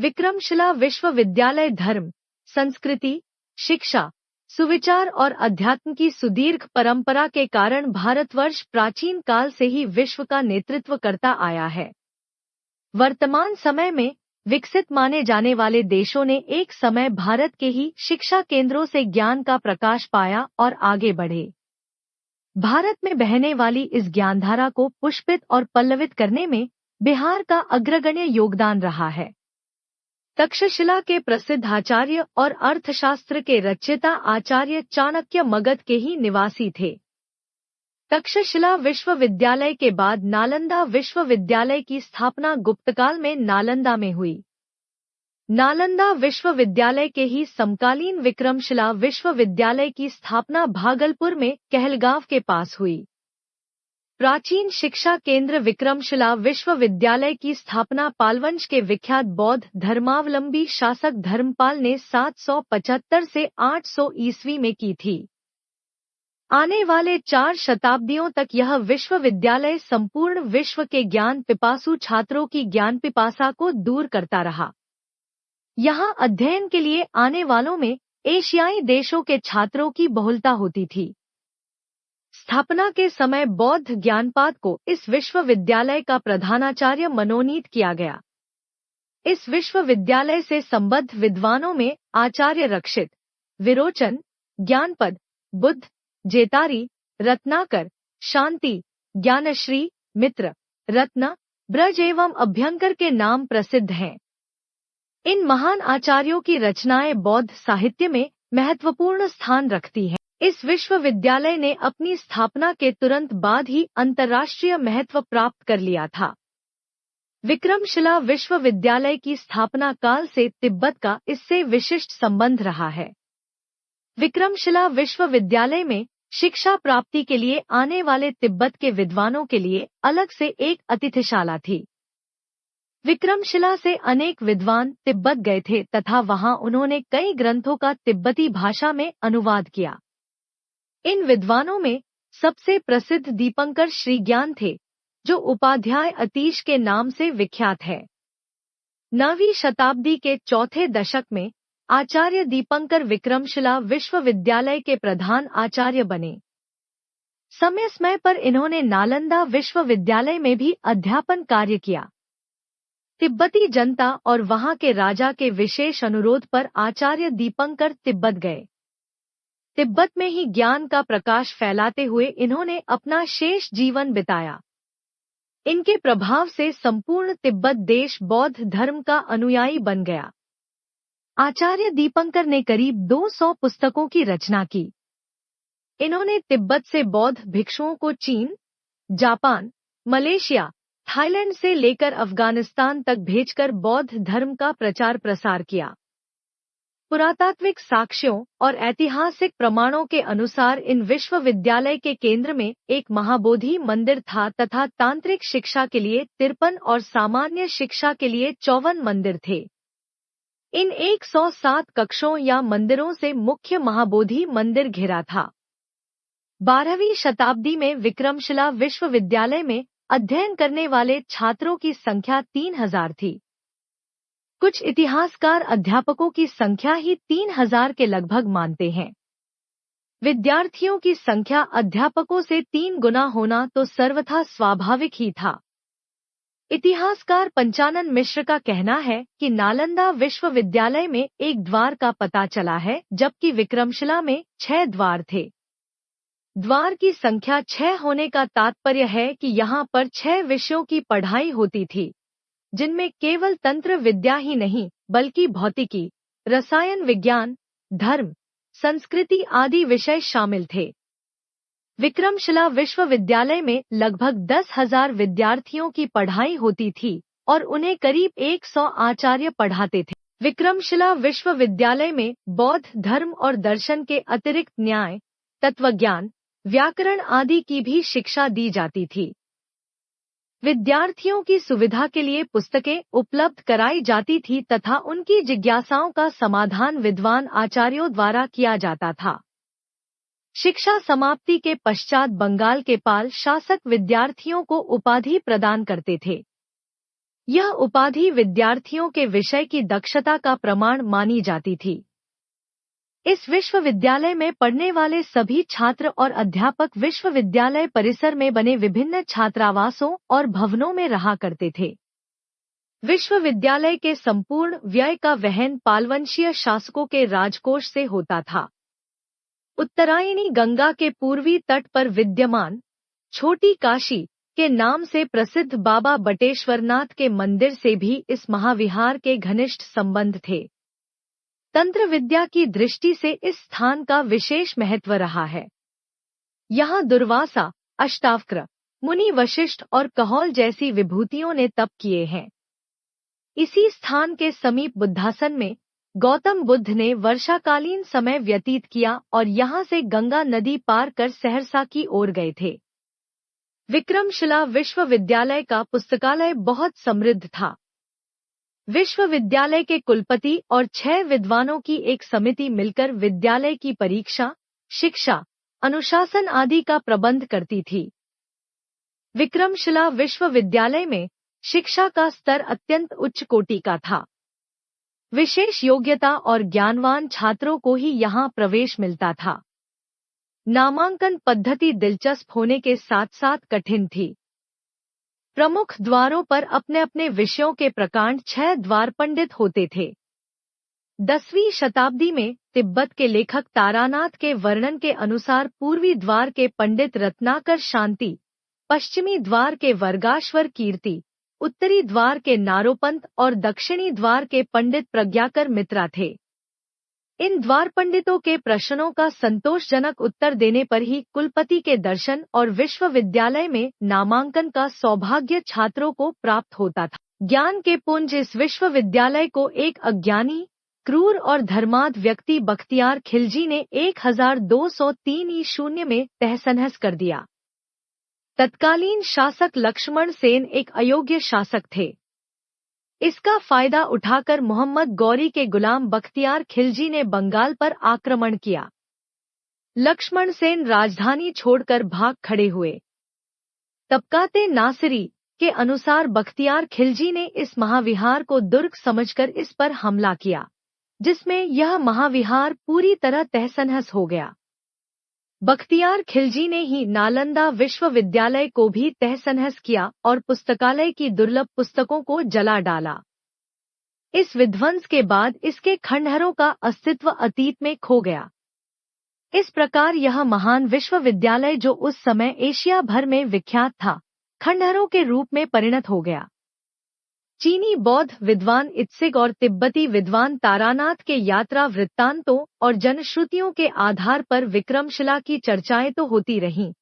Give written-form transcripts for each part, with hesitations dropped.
विक्रमशिला विश्वविद्यालय धर्म, संस्कृति, शिक्षा, सुविचार और अध्यात्म की सुदीर्घ परंपरा के कारण भारतवर्ष प्राचीन काल से ही विश्व का नेतृत्व करता आया है। वर्तमान समय में विकसित माने जाने वाले देशों ने एक समय भारत के ही शिक्षा केंद्रों से ज्ञान का प्रकाश पाया और आगे बढ़े। भारत में बहने वाली इस ज्ञानधारा को पुष्पित और पल्लवित करने में बिहार का अग्रगण्य योगदान रहा है। तक्षशिला के प्रसिद्ध आचार्य और अर्थशास्त्र के रचयिता आचार्य चाणक्य मगध के ही निवासी थे। तक्षशिला विश्वविद्यालय के बाद नालंदा विश्वविद्यालय की स्थापना गुप्तकाल में नालंदा में हुई। नालंदा विश्वविद्यालय के ही समकालीन विक्रमशिला विश्वविद्यालय की स्थापना भागलपुर में कहलगांव के पास हुई। प्राचीन शिक्षा केंद्र विक्रमशिला विश्वविद्यालय की स्थापना पालवंश के विख्यात बौद्ध धर्मावलंबी शासक धर्मपाल ने 775 से 800 ईस्वी में की थी। आने वाले 4 शताब्दियों तक यह विश्वविद्यालय संपूर्ण विश्व के ज्ञान पिपासु छात्रों की ज्ञान पिपासा को दूर करता रहा। यहाँ अध्ययन के लिए आने वालों में एशियाई देशों के छात्रों की बहुलता होती थी। स्थापना के समय बौद्ध ज्ञानपाद को इस विश्वविद्यालय का प्रधानाचार्य मनोनीत किया गया। इस विश्वविद्यालय से संबद्ध विद्वानों में आचार्य रक्षित, विरोचन, ज्ञानपद, बुद्ध, जेतारी, रत्नाकर, शांति, ज्ञानश्री, मित्र, रत्न, ब्रज एवं अभ्यंकर के नाम प्रसिद्ध हैं। इन महान आचार्यों की रचनाएं बौद्ध साहित्य में महत्वपूर्ण स्थान रखती हैं। इस विश्वविद्यालय ने अपनी स्थापना के तुरंत बाद ही अंतर्राष्ट्रीय महत्व प्राप्त कर लिया था। विक्रमशिला विश्वविद्यालय की स्थापना काल से तिब्बत का इससे विशिष्ट संबंध रहा है। विक्रमशिला विश्वविद्यालय में शिक्षा प्राप्ति के लिए आने वाले तिब्बत के विद्वानों के लिए अलग से एक अतिथिशाला थी। विक्रमशिला से अनेक विद्वान तिब्बत गए थे तथा वहां उन्होंने कई ग्रंथों का तिब्बती भाषा में अनुवाद किया। इन विद्वानों में सबसे प्रसिद्ध दीपंकर श्रीज्ञान थे, जो उपाध्याय अतीश के नाम से विख्यात है। 9वीं शताब्दी के चौथे दशक में आचार्य दीपंकर विक्रमशिला विश्वविद्यालय के प्रधान आचार्य बने। समय समय पर इन्होंने नालंदा विश्वविद्यालय में भी अध्यापन कार्य किया। तिब्बती जनता और वहां के राजा के विशेष अनुरोध पर आचार्य दीपंकर तिब्बत गए। तिब्बत में ही ज्ञान का प्रकाश फैलाते हुए इन्होंने अपना शेष जीवन बिताया। इनके प्रभाव से संपूर्ण तिब्बत देश बौद्ध धर्म का अनुयायी बन गया। आचार्य दीपंकर ने करीब 200 पुस्तकों की रचना की। इन्होंने तिब्बत से बौद्ध भिक्षुओं को चीन, जापान, मलेशिया, थाईलैंड से लेकर अफगानिस्तान तक भेजकर बौद्ध धर्म का प्रचार प्रसार किया। पुरातात्विक साक्ष्यों और ऐतिहासिक प्रमाणों के अनुसार इन विश्वविद्यालय के केंद्र में एक महाबोधि मंदिर था तथा तांत्रिक शिक्षा के लिए 53 और सामान्य शिक्षा के लिए 54 मंदिर थे। इन 107 कक्षों या मंदिरों से मुख्य महाबोधि मंदिर घिरा था। 12वीं शताब्दी में विक्रमशिला विश्वविद्यालय में अध्ययन करने वाले छात्रों की संख्या 3000 थी। कुछ इतिहासकार अध्यापकों की संख्या ही 3000 के लगभग मानते हैं। विद्यार्थियों की संख्या अध्यापकों से 3 गुना होना तो सर्वथा स्वाभाविक ही था। इतिहासकार पंचानन मिश्र का कहना है कि नालंदा विश्वविद्यालय में एक द्वार का पता चला है, जबकि विक्रमशिला में 6 द्वार थे। द्वार की संख्या 6 होने का तात्पर्य है कि यहाँ पर 6 विषयों की पढ़ाई होती थी, जिनमें केवल तंत्र विद्या ही नहीं बल्कि भौतिकी, रसायन विज्ञान, धर्म, संस्कृति आदि विषय शामिल थे। विक्रमशिला विश्वविद्यालय में लगभग 10,000 विद्यार्थियों की पढ़ाई होती थी और उन्हें करीब 100 आचार्य पढ़ाते थे। विक्रमशिला विश्वविद्यालय में बौद्ध धर्म और दर्शन के अतिरिक्त न्याय, तत्वज्ञान, व्याकरण आदि की भी शिक्षा दी जाती थी। विद्यार्थियों की सुविधा के लिए पुस्तकें उपलब्ध कराई जाती थी तथा उनकी जिज्ञासाओं का समाधान विद्वान आचार्यों द्वारा किया जाता था। शिक्षा समाप्ति के पश्चात बंगाल के पाल शासक विद्यार्थियों को उपाधि प्रदान करते थे। यह उपाधि विद्यार्थियों के विषय की दक्षता का प्रमाण मानी जाती थी। इस विश्वविद्यालय में पढ़ने वाले सभी छात्र और अध्यापक विश्वविद्यालय परिसर में बने विभिन्न छात्रावासों और भवनों में रहा करते थे। विश्वविद्यालय के संपूर्ण व्यय का वहन पालवंशीय शासकों के राजकोष से होता था। उत्तरायणी गंगा के पूर्वी तट पर विद्यमान छोटी काशी के नाम से प्रसिद्ध बाबा बटेश्वरनाथ के मंदिर से भी इस महाविहार के घनिष्ठ संबंध थे। तंत्र विद्या की दृष्टि से इस स्थान का विशेष महत्व रहा है। यहाँ दुर्वासा, अष्टावक्र, मुनि वशिष्ठ और कहोल जैसी विभूतियों ने तप किए हैं। इसी स्थान के समीप बुद्धासन में गौतम बुद्ध ने वर्षाकालीन समय व्यतीत किया और यहाँ से गंगा नदी पार कर सहरसा की ओर गए थे। विक्रमशिला विश्वविद्यालय का पुस्तकालय बहुत समृद्ध था। विश्वविद्यालय के कुलपति और 6 विद्वानों की एक समिति मिलकर विद्यालय की परीक्षा, शिक्षा, अनुशासन आदि का प्रबंध करती थी। विक्रमशिला विश्वविद्यालय में शिक्षा का स्तर अत्यंत उच्च कोटि का था। विशेष योग्यता और ज्ञानवान छात्रों को ही यहाँ प्रवेश मिलता था। नामांकन पद्धति दिलचस्प होने के साथ साथ कठिन थी। प्रमुख द्वारों पर अपने अपने विषयों के प्रकांड 6 द्वारपंडित होते थे। 10वीं शताब्दी में तिब्बत के लेखक तारानाथ के वर्णन के अनुसार पूर्वी द्वार के पंडित रत्नाकर शांति, पश्चिमी द्वार के वर्गाश्वर कीर्ति, उत्तरी द्वार के नारोपंत और दक्षिणी द्वार के पंडित प्रज्ञाकर मित्रा थे। इन द्वार पंडितों के प्रश्नों का संतोषजनक उत्तर देने पर ही कुलपति के दर्शन और विश्वविद्यालय में नामांकन का सौभाग्य छात्रों को प्राप्त होता था। ज्ञान के पुंज इस विश्वविद्यालय को एक अज्ञानी, क्रूर और धर्मांध व्यक्ति बख्तियार खिलजी ने 1203 ईस्वी में तहस-नहस कर दिया। तत्कालीन शासक लक्ष्मण सेन एक अयोग्य शासक थे। इसका फायदा उठाकर मोहम्मद गौरी के गुलाम बख्तियार खिलजी ने बंगाल पर आक्रमण किया। लक्ष्मण सेन राजधानी छोड़कर भाग खड़े हुए। तबकाते नासिरी के अनुसार बख्तियार खिलजी ने इस महाविहार को दुर्ग समझकर इस पर हमला किया, जिसमें यह महाविहार पूरी तरह तहस-नहस हो गया। बख्तियार खिलजी ने ही नालंदा विश्वविद्यालय को भी तहस-नहस किया और पुस्तकालय की दुर्लभ पुस्तकों को जला डाला। इस विध्वंस के बाद इसके खंडहरों का अस्तित्व अतीत में खो गया। इस प्रकार यह महान विश्वविद्यालय, जो उस समय एशिया भर में विख्यात था, खंडहरों के रूप में परिणत हो गया। चीनी बौद्ध विद्वान इत्सिग और तिब्बती विद्वान तारानाथ के यात्रा वृत्तांतों और जनश्रुतियों के आधार पर विक्रमशिला की चर्चाएं तो होती रहीं,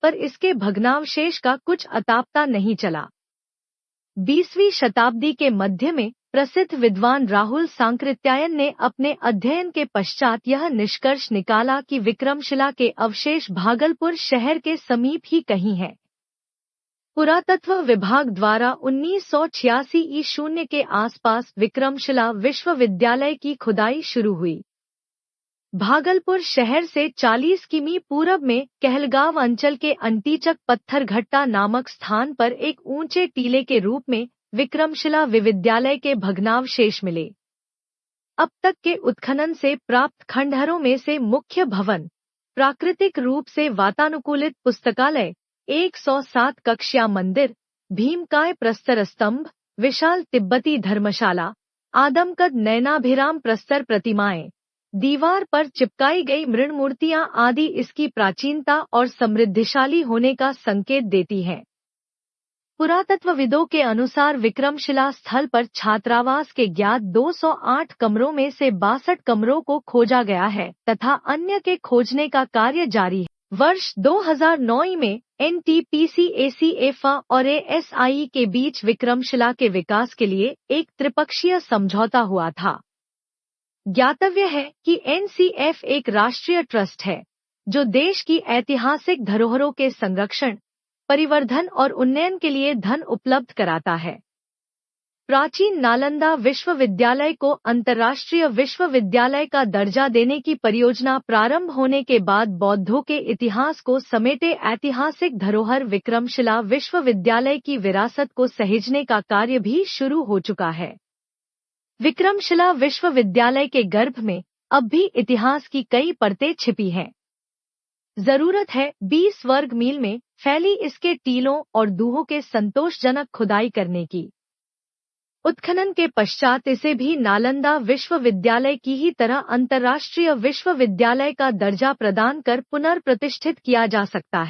पर इसके भग्नावशेष का कुछ अतापता नहीं चला। 20वीं शताब्दी के मध्य में प्रसिद्ध विद्वान राहुल सांकृत्यायन ने अपने अध्ययन के पश्चात यह निष्कर्ष निकाला कि विक्रमशिला के अवशेष भागलपुर शहर के समीप ही कहीं हैं। पुरातत्व विभाग द्वारा 1986 ईस्वी के आसपास विक्रमशिला विश्वविद्यालय की खुदाई शुरू हुई। भागलपुर शहर से 40 किमी पूरब में कहलगांव अंचल के अंटीचक पत्थरघट्टा नामक स्थान पर एक ऊंचे टीले के रूप में विक्रमशिला विश्वविद्यालय के भग्नावशेष मिले। अब तक के उत्खनन से प्राप्त खंडहरों में से मुख्य भवन, प्राकृतिक रूप से वातानुकूलित पुस्तकालय, 107 कक्षा मंदिर, भीमकाय प्रस्तर स्तंभ, विशाल तिब्बती धर्मशाला, आदमकद नयनाभिराम प्रस्तर प्रतिमाएं, दीवार पर चिपकाई गई मृण मूर्तियां आदि इसकी प्राचीनता और समृद्धिशाली होने का संकेत देती हैं। पुरातत्वविदों के अनुसार विक्रमशिला स्थल पर छात्रावास के ज्ञात 208 कमरों में से 62 कमरों को खोजा गया है तथा अन्य के खोजने का कार्य जारी है। वर्ष 2009 में NTPC, ACFA और ASI के बीच विक्रमशिला के विकास के लिए एक त्रिपक्षीय समझौता हुआ था। ज्ञातव्य है कि NCF एक राष्ट्रीय ट्रस्ट है जो देश की ऐतिहासिक धरोहरों के संरक्षण, परिवर्धन और उन्नयन के लिए धन उपलब्ध कराता है। प्राचीन नालंदा विश्वविद्यालय को अंतर्राष्ट्रीय विश्वविद्यालय का दर्जा देने की परियोजना प्रारंभ होने के बाद बौद्धों के इतिहास को समेटे ऐतिहासिक धरोहर विक्रमशिला विश्वविद्यालय की विरासत को सहेजने का कार्य भी शुरू हो चुका है। विक्रमशिला विश्वविद्यालय के गर्भ में अब भी इतिहास की कई परतें छिपी हैं। जरूरत है 20 वर्ग मील में फैली इसके टीलों और दूहों के संतोषजनक खुदाई करने की। उत्खनन के पश्चात इसे भी नालंदा विश्वविद्यालय की ही तरह अंतर्राष्ट्रीय विश्वविद्यालय का दर्जा प्रदान कर पुनर्प्रतिष्ठित किया जा सकता है।